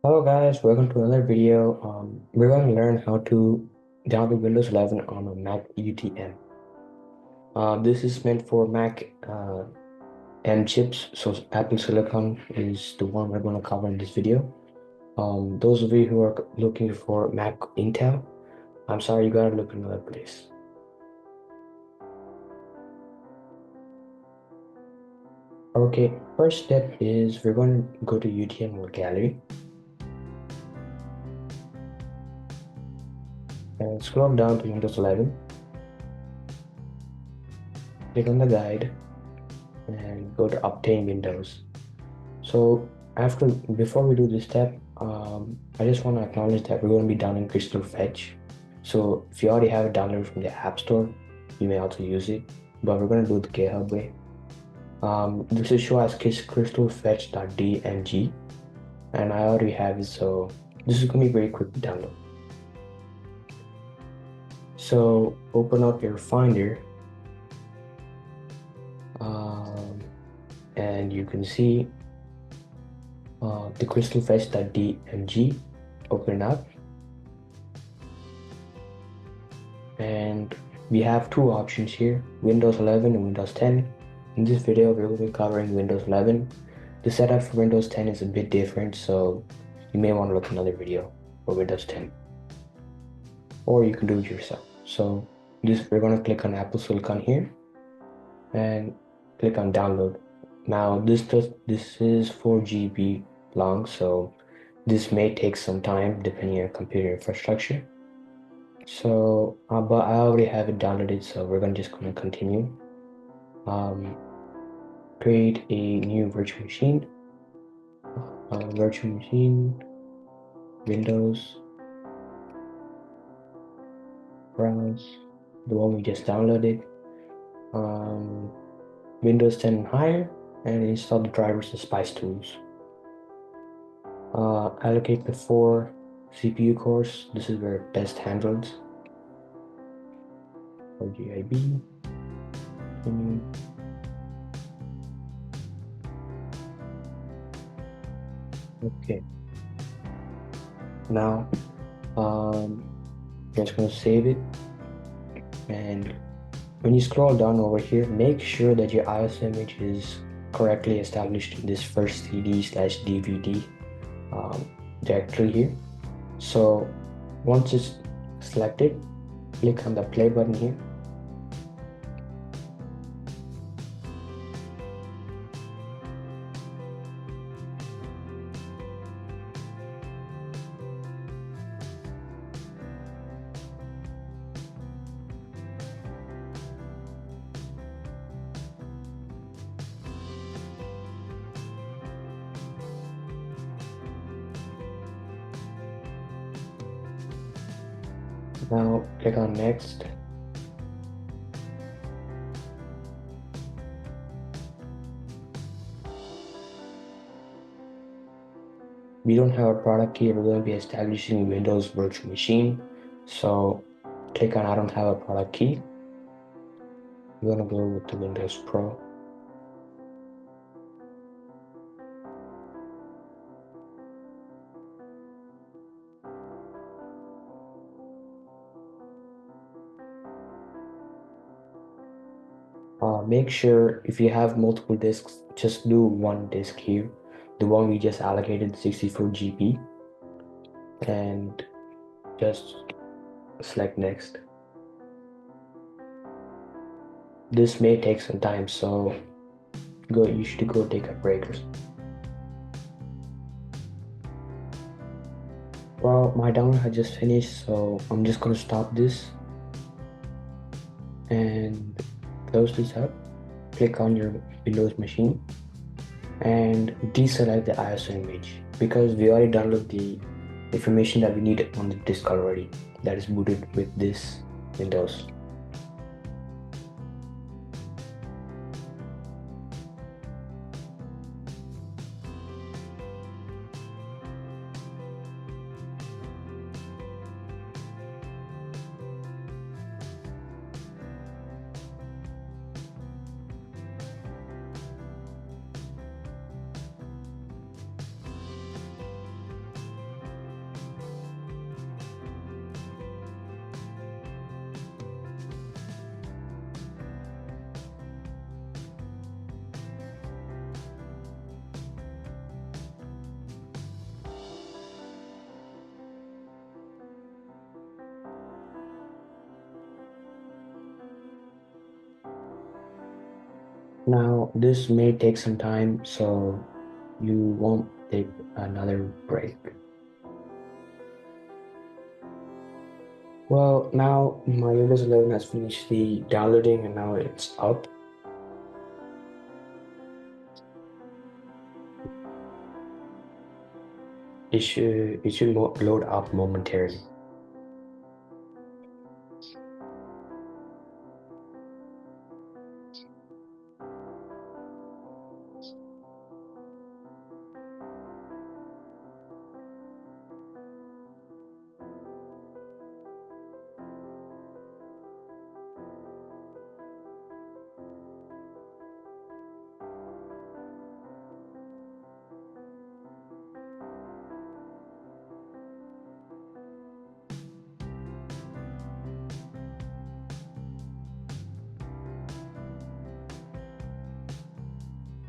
Hello guys, welcome to another video. We're going to learn how to download Windows 11 on a Mac UTM. This is meant for Mac M chips, so Apple Silicon is the one we're going to cover in this video. Those of you who are looking for Mac Intel, I'm sorry, you gotta look another place. Okay, first step is we're going to go to UTM or gallery and scroll down to Windows 11. Click on the guide and go to obtain Windows. So before we do this step, I just want to acknowledge that we're going to be downloading Crystal Fetch. So if you already have it downloaded from the App Store, you may also use it, but we're going to do it the GitHub way. This is show as crystalfetch.dmg, and I already have it, so this is going to be very quick to download. So open up your Finder, and you can see the crystalfetch.dmg. Open it up, and we have two options here, Windows 11 and Windows 10. In this video, we will be covering Windows 11. The setup for Windows 10 is a bit different, so you may want to look another video for Windows 10. Or you can do it yourself. So we're going to click on Apple Silicon here and click on download. Now this is 4 GB long, so this may take some time depending on your computer infrastructure. So, but I already have it downloaded, so we're just gonna continue. Create a new virtual machine. Virtual machine, Windows, browse, the one we just downloaded. Windows 10 and higher, and install the drivers and spice tools. Allocate the 4 CPU cores. This is where best handles. For GIB. Okay. Now, just gonna save it, and when you scroll down over here, make sure that your iOS image is correctly established in this first CD/DVD directory here. So once it's selected, click on the play button here. Now click on next. We don't have a product key. We're going to be establishing Windows virtual machine. So click on I don't have a product key. We're going to go with the Windows Pro. Make sure if you have multiple disks, just do one disk here. The one we just allocated, 64 GB, and just select next. This may take some time, so you should go take a break or something. Well, my download had just finished, so I'm just gonna stop this and close this up. Click on your Windows machine and deselect the ISO image because we already downloaded the information that we need on the disk already that is booted with this Windows. Now, this may take some time, so you won't take another break. Well, now my Windows 11 has finished the downloading and now it's up. It should load up momentarily.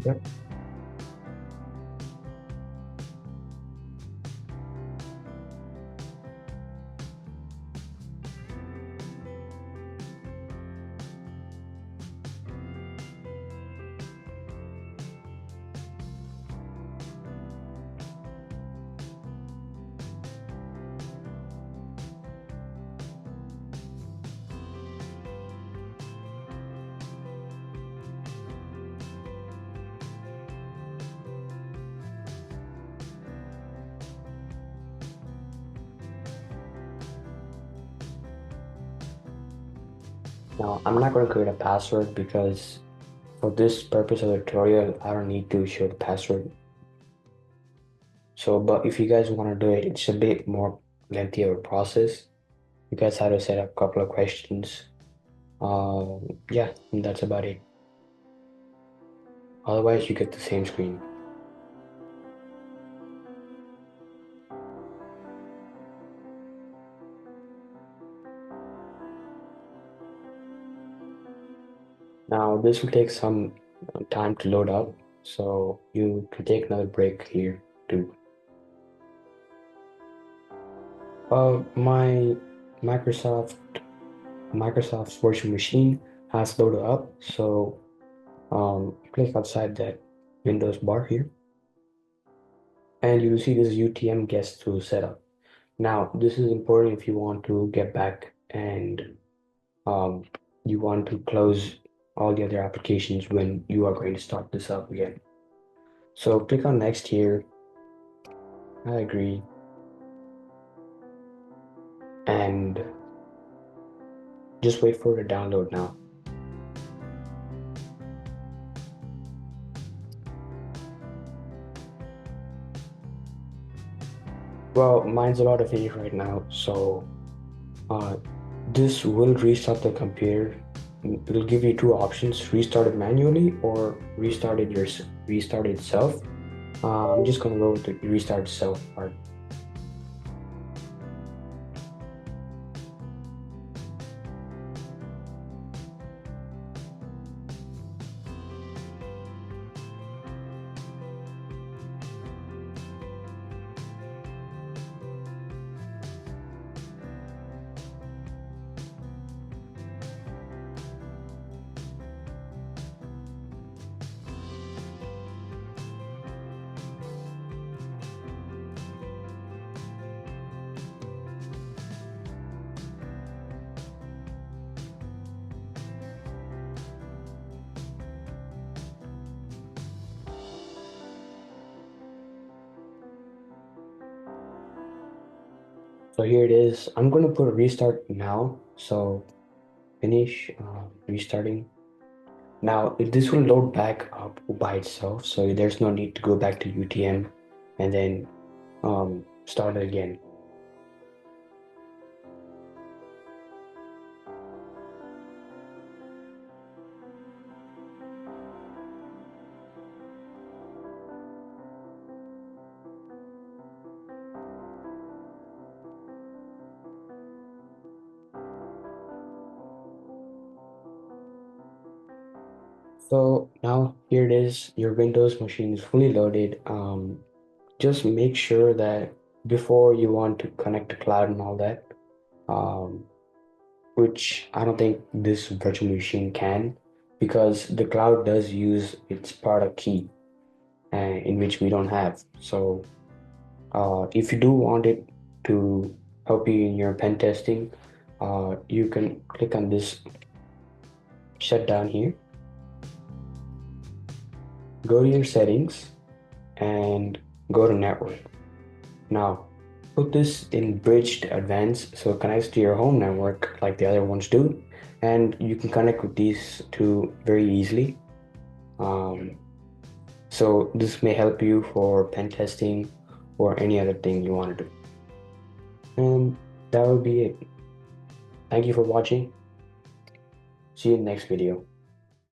Yep. Now, I'm not going to create a password because for this purpose of the tutorial, I don't need to show the password. So, but if you guys want to do it, it's a bit more lengthy of a process. You guys have to set up a couple of questions. Yeah, and that's about it. Otherwise, you get the same screen. Now, this will take some time to load up, so you can take another break here too. My Microsoft Microsoft's virtual machine has loaded up, so click outside that Windows bar here, and you'll see this UTM guest tool setup. Now, this is important if you want to get back and um, you want to close all the other applications when you are going to start this up again. So click on next here. I agree. And just wait for it to download now. Well, mine's a lot of finish right now, so uh, this will restart the computer. It'll give you two options: restart it manually or restart itself. I'm just gonna go with the restart itself part. So here it is. I'm gonna put a restart now. So finish restarting. Now this will load back up by itself, so there's no need to go back to UTM and then start it again. So now here it is. Your Windows machine is fully loaded. Just make sure that before you want to connect to cloud and all that, um, which I don't think this virtual machine can. because the cloud does use its product key in which we don't have. So if you do want it to help you in your pen testing, you can click on this shutdown here, go to your settings and go to network. Now put this in bridged advanced so it connects to your home network like the other ones do, and you can connect with these two very easily. So this may help you for pen testing or any other thing you want to do. And that would be it. Thank you for watching. See you in the next video.